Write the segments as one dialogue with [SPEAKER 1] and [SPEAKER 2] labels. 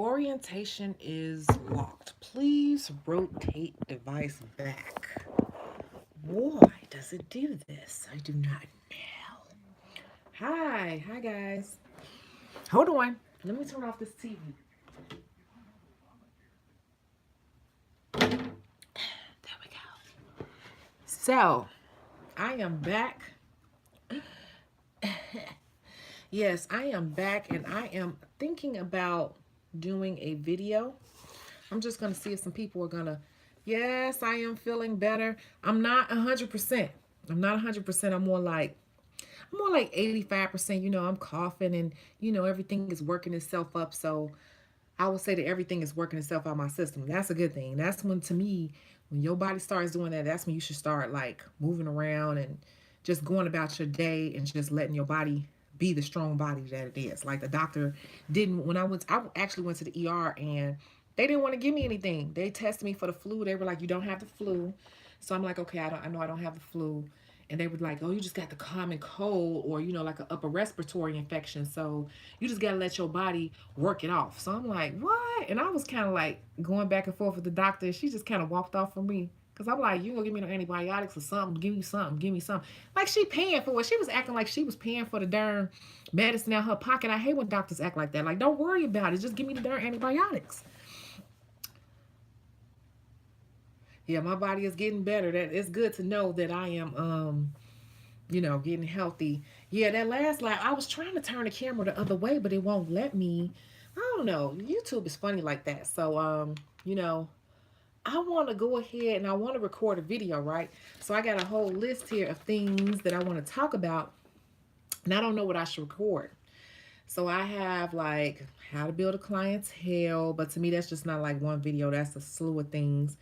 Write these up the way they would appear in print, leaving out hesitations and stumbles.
[SPEAKER 1] Orientation is locked. Please rotate device back. Why does it do this? I do not know. Hi guys. Hold on. Let me turn off this TV. There we go. So, I am back. Yes, I am back and I am thinking about doing a video. I'm just going to see if some people are going to. Yes, I am feeling better. I'm not 100%. I'm not 100%. I'm more like 85%. I'm coughing and everything is working itself up. So I would say that everything is working itself out of my system. That's a good thing. That's when, to me, when your body starts doing that, that's when you should start like moving around and just going about your day and just letting your body be the strong body that it is. Like the doctor didn't, when I actually went to the ER and they didn't want to give me anything. They tested me for the flu. They were like, you don't have the flu. So I'm like, okay, I know I don't have the flu. And they were like, oh, you just got the common cold or, like an upper respiratory infection. So you just got to let your body work it off. So I'm like, what? And I was kind of like going back and forth with the doctor. She just kind of walked off from me. Because I'm like, you going to give me no antibiotics or something? Give me something. Give me something. Like she paying for it. She was acting like she was paying for the darn medicine out her pocket. I hate when doctors act like that. Like, don't worry about it. Just give me the darn antibiotics. Yeah, my body is getting better. That it's good to know that I am getting healthy. Yeah, that last live, I was trying to turn the camera the other way, but it won't let me. I don't know. YouTube is funny like that. So you know, I want to go ahead and I want to record a video, right? So I got a whole list here of things that I want to talk about, and I don't know what I should record. So I have like how to build a clientele, but to me that's just not like one video. That's a slew of things.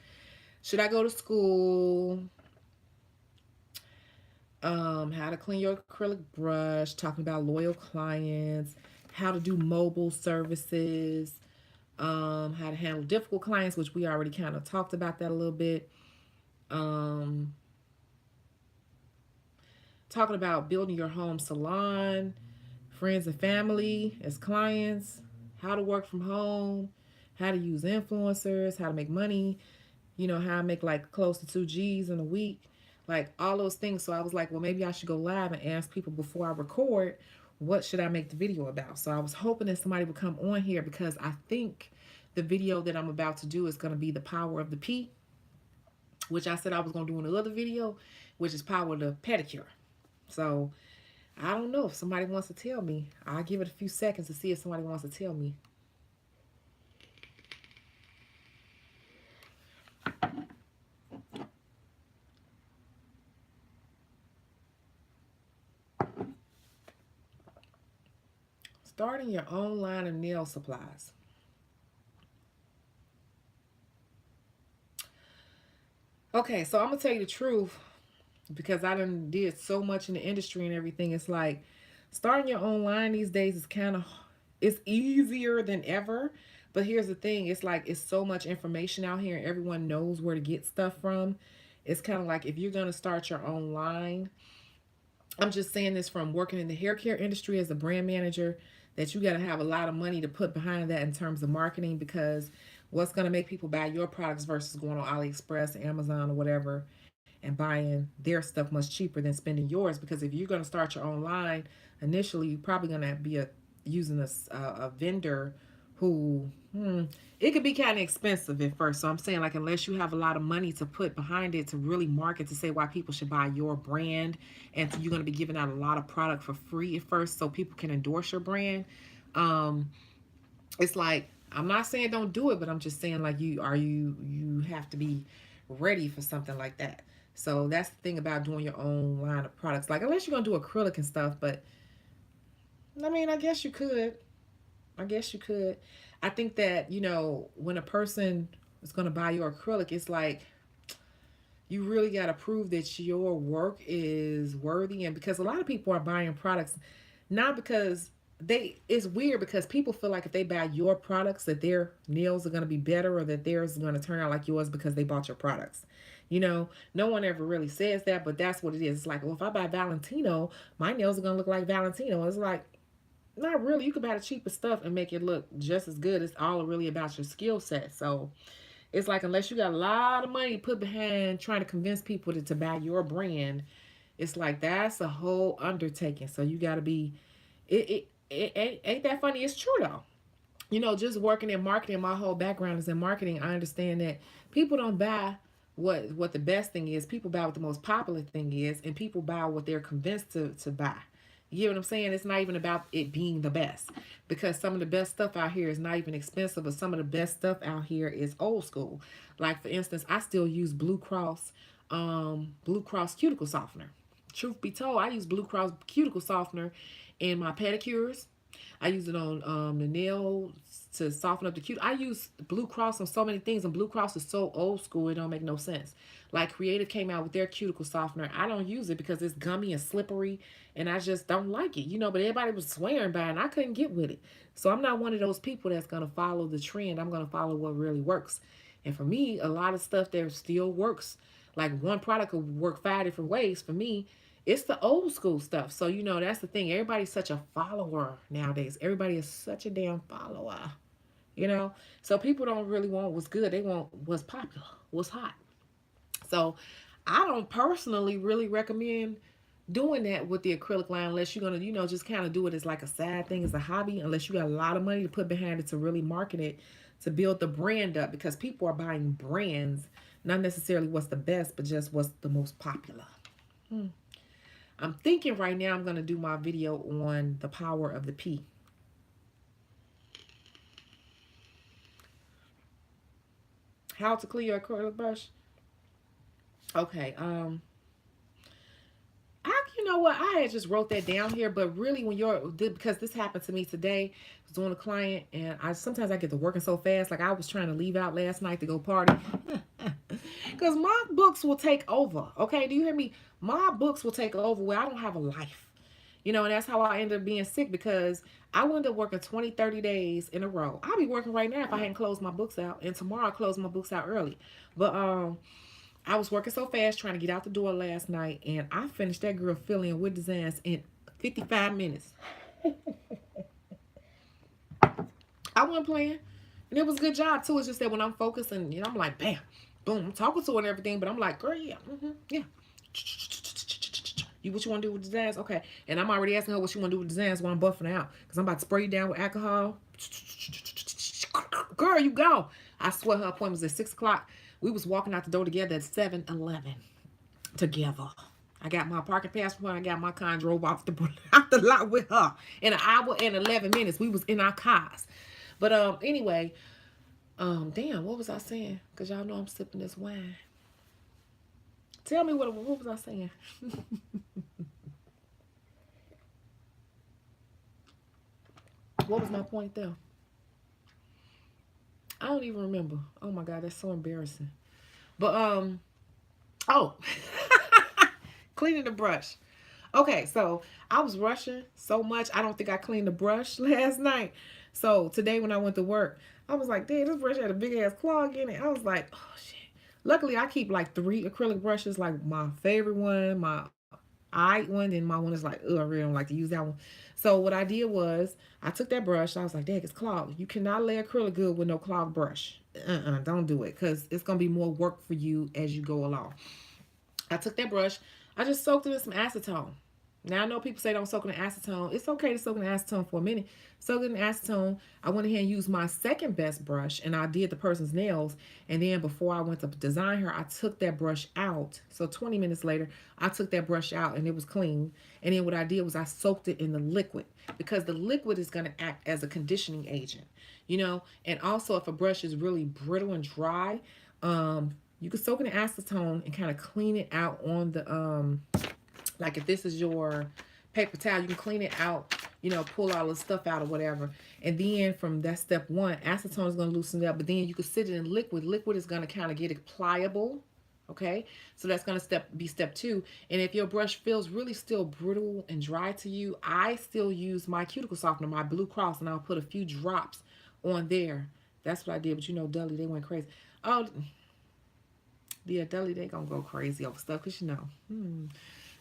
[SPEAKER 1] Should I go to school? How to clean your acrylic brush, talking about loyal clients, how to do mobile services, how to handle difficult clients, which we already kind of talked about that a little bit. Um, Talking about building your home salon, friends and family as clients, how to work from home, how to use influencers, how to make money, how I make like close to 2 G's in a week, like all those things. So I was like, well, maybe I should go live and ask people before I record, what should I make the video about? So I was hoping that somebody would come on here because I think the video that I'm about to do is going to be the power of the P, which I said I was going to do in another video, which is power of the pedicure. So I don't know if somebody wants to tell me. I'll give it a few seconds to see if somebody wants to tell me. Starting your own line of nail supplies. Okay, so I'm gonna tell you the truth because I done did so much in the industry and everything. It's like starting your own line these days is kind of it's easier than ever. But here's the thing: it's like it's so much information out here, and everyone knows where to get stuff from. It's kind of like if you're gonna start your own line, I'm just saying this from working in the hair care industry as a brand manager, that you got to have a lot of money to put behind that in terms of marketing because what's going to make people buy your products versus going on AliExpress, Amazon, or whatever and buying their stuff much cheaper than spending yours. Because if you're going to start your own line, initially you're probably going to be using a vendor who it could be kind of expensive at first. So I'm saying like unless you have a lot of money to put behind it to really market to say why people should buy your brand, and you're going to be giving out a lot of product for free at first so people can endorse your brand. Um, it's like I'm not saying don't do it, but I'm just saying like you have to be ready for something like that. So that's the thing about doing your own line of products. Like unless you're gonna do acrylic and stuff, but I mean I guess you could. I guess you could. I think that, when a person is going to buy your acrylic, it's like you really got to prove that your work is worthy. And because a lot of people are buying products, not because it's weird because people feel like if they buy your products, that their nails are going to be better or that theirs is going to turn out like yours because they bought your products. No one ever really says that, but that's what it is. It's like, well, if I buy Valentino, my nails are going to look like Valentino. It's like, Not really. You could buy the cheapest stuff and make it look just as good. It's all really about your skill set. So it's like unless you got a lot of money to put behind trying to convince people to buy your brand, it's like that's a whole undertaking. So you got to be. It ain't that funny. It's true though. Just working in marketing, my whole background is in marketing. I understand that people don't buy what the best thing is. People buy what the most popular thing is, and people buy what they're convinced to buy. You get what I'm saying? It's not even about it being the best, because some of the best stuff out here is not even expensive, but some of the best stuff out here is old school. Like for instance, I still use Blue Cross cuticle softener. Truth be told, I use Blue Cross cuticle softener in my pedicures. I use it on the nails to soften up the cute. I use Blue Cross on so many things, and Blue Cross is so old school, it don't make no sense. Like Creative came out with their cuticle softener. I don't use it because it's gummy and slippery, and I just don't like it, But everybody was swearing by it, and I couldn't get with it. So I'm not one of those people that's gonna follow the trend. I'm gonna follow what really works. And for me, a lot of stuff there still works. Like one product could work 5 different ways. For me, it's the old school stuff. So, that's the thing. Everybody's such a follower nowadays. Everybody is such a damn follower. So people don't really want what's good. They want what's popular, what's hot. So I don't personally really recommend doing that with the acrylic line unless you're going to, just kind of do it as like a side thing, as a hobby, unless you got a lot of money to put behind it to really market it, to build the brand up, because people are buying brands, not necessarily what's the best, but just what's the most popular. I'm thinking right now I'm going to do my video on the power of the P. How to clear your acrylic brush. Okay, you know what? I had just wrote that down here, but really because this happened to me today. I was doing a client, and sometimes I get to working so fast. Like I was trying to leave out last night to go party. Because my books will take over. Okay, do you hear me? My books will take over where I don't have a life. And that's how I ended up being sick, because I wound up working 20, 30 days in a row. I'll be working right now if I hadn't closed my books out. And tomorrow I close my books out early. But I was working so fast trying to get out the door last night, and I finished that girl filling with designs in 55 minutes. I wasn't playing. And it was a good job, too. It's just that when I'm focused and, I'm like, bam, boom, I'm talking to her and everything, but I'm like, girl, yeah, yeah. What you want to do with designs? Okay. And I'm already asking her what she want to do with designs while I'm buffing out, because I'm about to spray you down with alcohol. Girl, you go. I swear her appointment was at 6 o'clock. We was walking out the door together at 7-Eleven together. I got my parking pass from her. I got my car and drove off out the lot with her. In an hour and 11 minutes, we was in our cars. But anyway, damn, what was I saying? Because y'all know I'm sipping this wine. Tell me what was I saying? What was my point there? I don't even remember. Oh my God, that's so embarrassing. But oh, cleaning the brush. Okay, so I was rushing so much. I don't think I cleaned the brush last night. So today when I went to work, I was like, damn, this brush had a big ass clog in it. I was like, oh shit. Luckily, I keep like 3 acrylic brushes, like my favorite one, my eye one, and my one is like, I really don't like to use that one. So what I did was I took that brush. I was like, dang, it's clogged. You cannot lay acrylic good with no clogged brush. Don't do it, because it's going to be more work for you as you go along. I took that brush. I just soaked it in some acetone. Now, I know people say don't soak in acetone. It's okay to soak in acetone for a minute. Soak it in acetone. I went ahead and used my second best brush, and I did the person's nails. And then before I went to design her, I took that brush out. So 20 minutes later, I took that brush out, and it was clean. And then what I did was I soaked it in the liquid, because the liquid is going to act as a conditioning agent, And also, if a brush is really brittle and dry, you can soak in the acetone and kind of clean it out on the like if this is your paper towel, you can clean it out, pull all the stuff out or whatever. And then from that step 1, acetone is going to loosen it up. But then you can sit it in liquid. Liquid is going to kind of get it pliable. Okay, so that's going to be step 2. And if your brush feels really still brittle and dry to you, I still use my cuticle softener, my Blue Cross, and I'll put a few drops on there. That's what I did. But Dudley, they went crazy. Oh, yeah, Dudley, they going to go crazy over stuff, because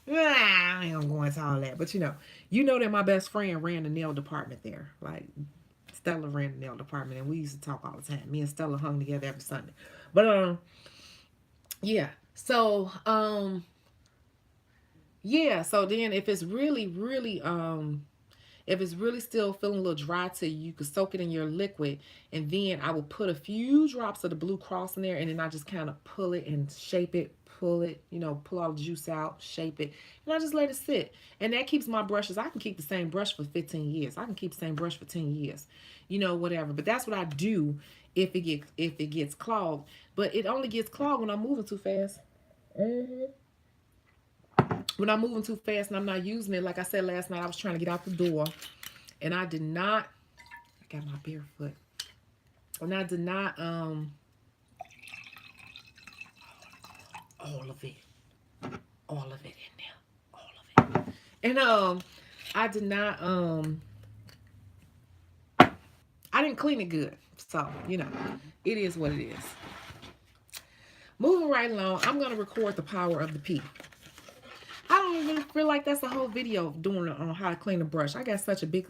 [SPEAKER 1] I ain't gonna go into all that. But you know that my best friend ran the nail department there. Like Stella ran the nail department, and we used to talk all the time. Me and Stella hung together every Sunday. But yeah. So yeah. So then, if it's really still feeling a little dry to you, you could soak it in your liquid, and then I will put a few drops of the Blue Cross in there, and then I just kind of pull it and shape it, pull it, pull all the juice out, shape it, and I just let it sit. And that keeps my brushes. I can keep the same brush for 15 years. I can keep the same brush for 10 years, whatever. But that's what I do if it gets clogged. But it only gets clogged when I'm moving too fast. hmm When I'm moving too fast and I'm not using it, like I said last night, I was trying to get out the door, and I did not. I got my bare foot. And I did not all of it. All of it in there. All of it. And I did not I didn't clean it good. So, it is what it is. Moving right along, I'm gonna record the power of the P. I don't even feel like that's a whole video doing on how to clean a brush. I got such a big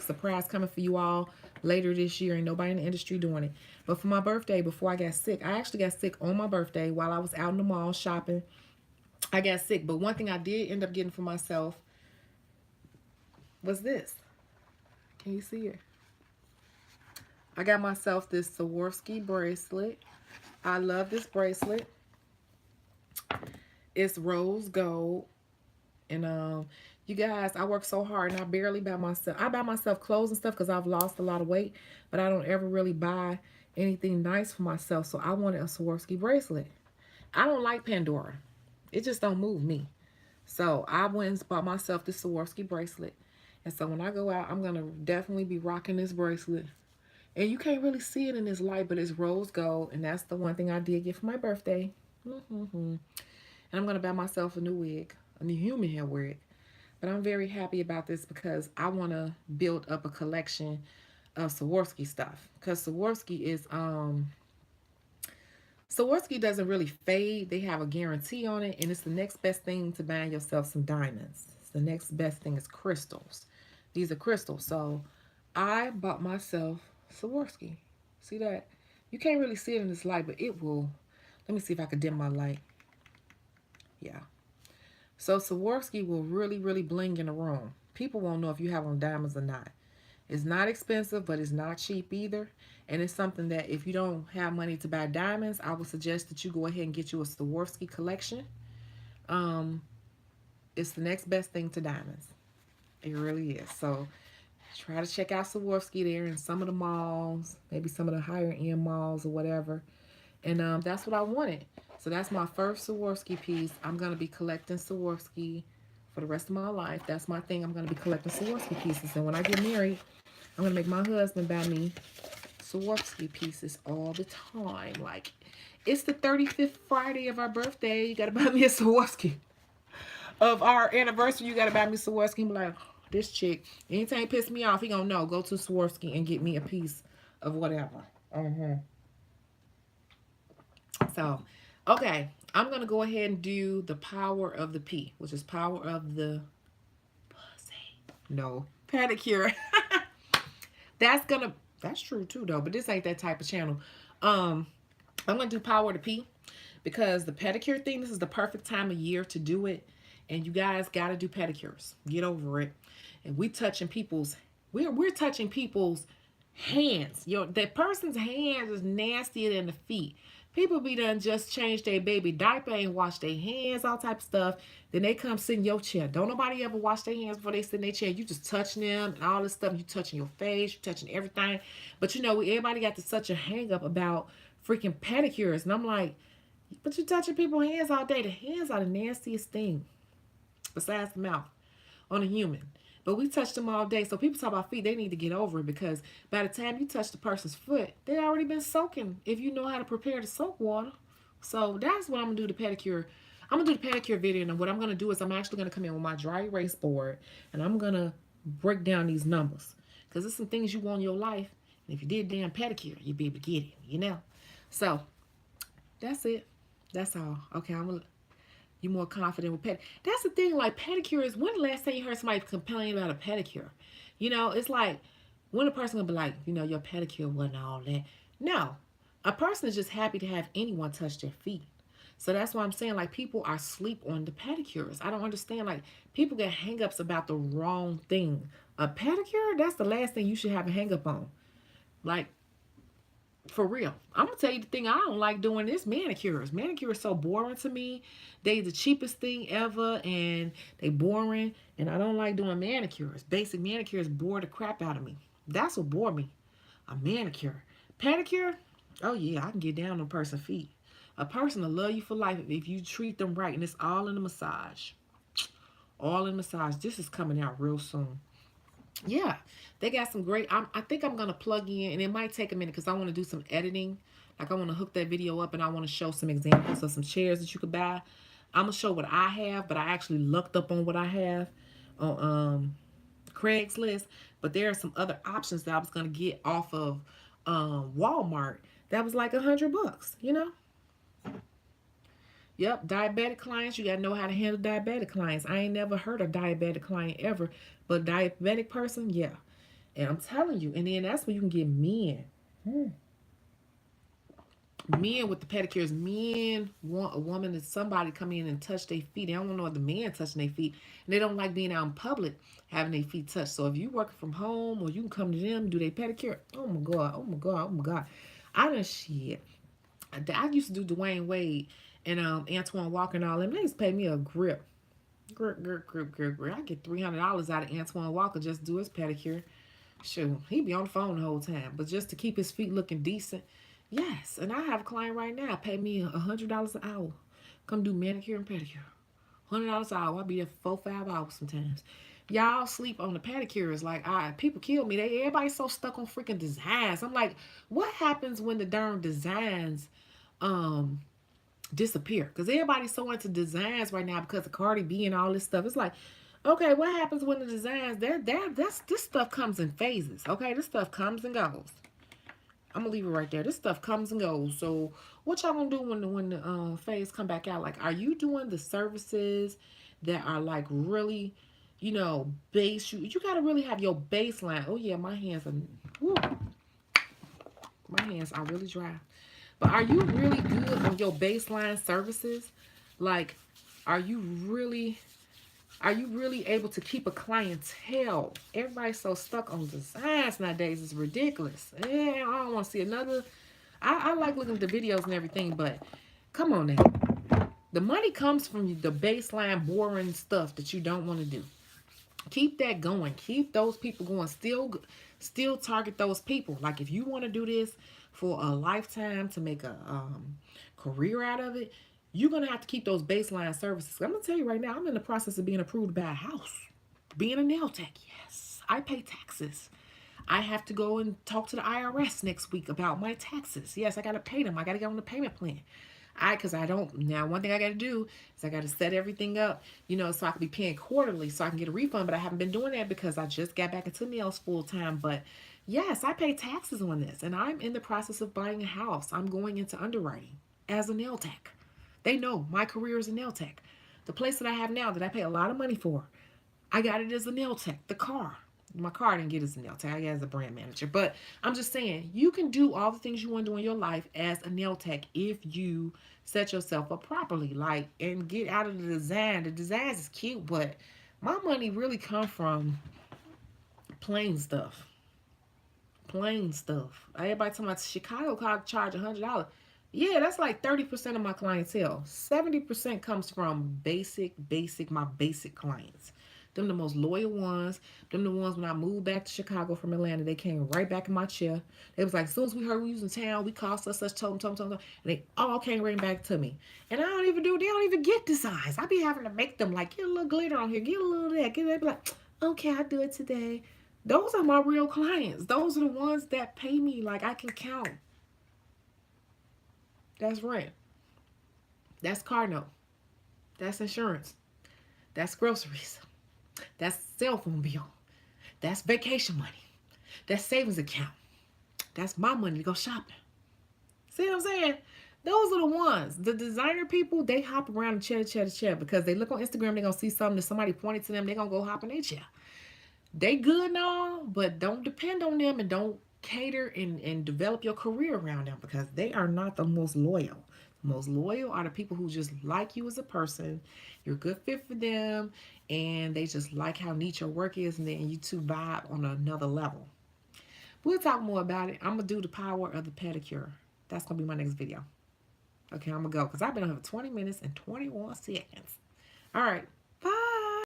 [SPEAKER 1] surprise coming for you all later this year. Ain't nobody in the industry doing it. But for my birthday, before I got sick, I actually got sick on my birthday while I was out in the mall shopping. I got sick, but one thing I did end up getting for myself was this. Can you see it? I got myself this Swarovski bracelet. I love this bracelet. It's rose gold. And you guys, I work so hard and I barely buy myself. I buy myself clothes and stuff because I've lost a lot of weight, but I don't ever really buy anything nice for myself. So I wanted a Swarovski bracelet. I don't like Pandora. It just don't move me. So I went and bought myself this Swarovski bracelet. And so when I go out, I'm gonna definitely be rocking this bracelet. And you can't really see it in this light, but it's rose gold, and that's the one thing I did get for my birthday. And I'm gonna buy myself a new wig, a new human hair wig. But I'm very happy about this because I want to build up a collection of Swarovski stuff. Because Swarovski doesn't really fade. They have a guarantee on it, and it's the next best thing to buying yourself some diamonds. It's the next best thing is crystals. These are crystals. So I bought myself Swarovski. See that? You can't really see it in this light, but it will. Let me see if I can dim my light. Yeah. So Swarovski will really, really bling in a room. People won't know if you have on diamonds or not. It's not expensive, but it's not cheap either. And it's something that if you don't have money to buy diamonds, I would suggest that you go ahead and get you a Swarovski collection. Um, it's the next best thing to diamonds. It really is. So try to check out Swarovski there in some of the malls, maybe some of the higher end malls or whatever. And that's what I wanted. So that's my first Swarovski piece. I'm going to be collecting Swarovski for the rest of my life. That's my thing. I'm going to be collecting Swarovski pieces. And when I get married, I'm going to make my husband buy me Swarovski pieces all the time. Like, it's the 35th Friday of our birthday. You got to buy me a Swarovski. Of our anniversary, you got to buy me Swarovski. I'm like, this chick, anytime he piss me off, he going to know. Go to Swarovski and get me a piece of whatever. So, okay, I'm going to go ahead and do the power of the P, which is power of the pussy. No, pedicure. That's true too though, but this ain't that type of channel. I'm going to do power of the P because the pedicure thing, this is the perfect time of year to do it. And you guys got to do pedicures. Get over it. And we're touching people's hands. That person's hands is nastier than the feet. People be done just changed their baby diaper, ain't wash their hands, all type of stuff. Then they come sit in your chair. Don't nobody ever wash their hands before they sit in their chair. You just touching them and all this stuff. You touching your face, you touching everything. But everybody got such a hang up about freaking pedicures. And I'm like, but you touching people's hands all day. The hands are the nastiest thing besides the mouth on a human. But we touch them all day. So people talk about feet, they need to get over it because by the time you touch the person's foot, they already been soaking if you know how to prepare the soak water. So that's what I'm going to do the pedicure. I'm going to do the pedicure video. And what I'm going to do is I'm actually going to come in with my dry erase board. And I'm going to break down these numbers. Because there's some things you want in your life. And if you did damn pedicure, you'd be able to get it, So that's it. That's all. Okay, You're more confident with That's the thing. Like pedicure is. When the last time you heard somebody complain about a pedicure? You know, it's like when a person gonna be like, your pedicure wasn't all that. No, a person is just happy to have anyone touch their feet. So that's why I'm saying like people are asleep on the pedicures. I don't understand. Like people get hangups about the wrong thing. A pedicure, that's the last thing you should have a hangup on. Like for real. I'm gonna tell you the thing I don't like doing is manicures. Manicure is so boring to me. They the cheapest thing ever and they boring and I don't like doing manicures. Basic manicures bore the crap out of me. That's what bore me. A manicure. Pedicure? Oh yeah, I can get down on a person's feet. A person will love you for life if you treat them right and it's all in the massage. All in massage. This is coming out real soon. Yeah, they got some great. I think I'm gonna plug in, and it might take a minute because I want to do some editing. Like I want to hook that video up, and I want to show some examples of some chairs that you could buy. I'm gonna show what I have, but I actually looked up on what I have on Craigslist. But there are some other options that I was gonna get off of Walmart. That was like $100. Yep, diabetic clients, you gotta know how to handle diabetic clients. I ain't never heard a diabetic client ever, but diabetic person, yeah. And I'm telling you, and then that's when you can get men. Men with the pedicures. Men want a woman that somebody come in and touch their feet. They don't want no other man touching their feet. And they don't like being out in public having their feet touched. So if you working from home or you can come to them, do their pedicure. Oh my God, oh my God, oh my God. I done shit. I used to do Dwayne Wade and Antoine Walker and all them. They used to pay me a grip. Grip. I get $300 out of Antoine Walker just to do his pedicure. Shoot, he be on the phone the whole time. But just to keep his feet looking decent. Yes, and I have a client right now pay me $100 an hour. Come do manicure and pedicure. $100 an hour. I'll be there for 4-5 hours sometimes. Y'all sleep on the pedicures. Like people kill me. Everybody's so stuck on freaking designs. I'm like, what happens when the darn designs disappear? Because everybody's so into designs right now because of Cardi B and all this stuff. It's like, okay, what happens when the designs this stuff comes in phases. Okay, this stuff comes and goes. I'm gonna leave it right there. This stuff comes and goes. So what y'all gonna do when the phase come back out? Like, are you doing the services that are like really, base? You gotta really have your baseline. Oh yeah, my hands are, whew, my hands are really dry. But are you really good on your baseline services? Like, are you really able to keep a clientele? Everybody's so stuck on designs nowadays. It's ridiculous. Yeah, I don't want to see another. I like looking at the videos and everything, but come on now. The money comes from the baseline boring stuff that you don't want to do. Keep that going. Keep those people going. Still target those people. Like if you want to do this for a lifetime to make a career out of it, you're going to have to keep those baseline services. I'm going to tell you right now, I'm in the process of being approved to buy a house. Being a nail tech, yes. I pay taxes. I have to go and talk to the IRS next week about my taxes. Yes, I got to pay them. I got to get on the payment plan. Because I don't, now one thing I got to do is I got to set everything up, so I can be paying quarterly so I can get a refund. But I haven't been doing that because I just got back into nails full time. But yes, I pay taxes on this. And I'm in the process of buying a house. I'm going into underwriting as a nail tech. They know my career is a nail tech. The place that I have now that I pay a lot of money for, I got it as a nail tech. My car I didn't get as a nail tech. I got it as a brand manager. But I'm just saying, you can do all the things you want to do in your life as a nail tech if you set yourself up properly. Like, and get out of the design. The designs is cute, but my money really come from plain stuff. Plain stuff. Everybody talking about Chicago charge $100. Yeah, that's like 30% of my clientele. 70% comes from my basic clients. Them the most loyal ones. Them the ones when I moved back to Chicago from Atlanta, they came right back in my chair. They was like, as soon as we heard we was in town, we called such, told them. And they all came right back to me. And they don't even get designs. I be having to make them like, get a little glitter on here, get a little of that, get that. Be like, okay, I'll do it today. Those are my real clients. Those are the ones that pay me like I can count. That's rent. That's car note. That's insurance. That's groceries. That's cell phone bill. That's vacation money. That's savings account. That's my money to go shopping. See what I'm saying? Those are the ones. The designer people, they hop around and chatter because they look on Instagram, they're gonna see something that somebody pointed to them, they're gonna go hop in their chair. They good and all, but don't depend on them and don't cater and develop your career around them because they are not the most loyal. The most loyal are the people who just like you as a person. You're a good fit for them, and they just like how neat your work is, and then you two vibe on another level. We'll talk more about it. I'm gonna do the power of the pedicure. That's gonna be my next video. Okay, I'm gonna go because I've been on here for 20 minutes and 21 seconds. All right.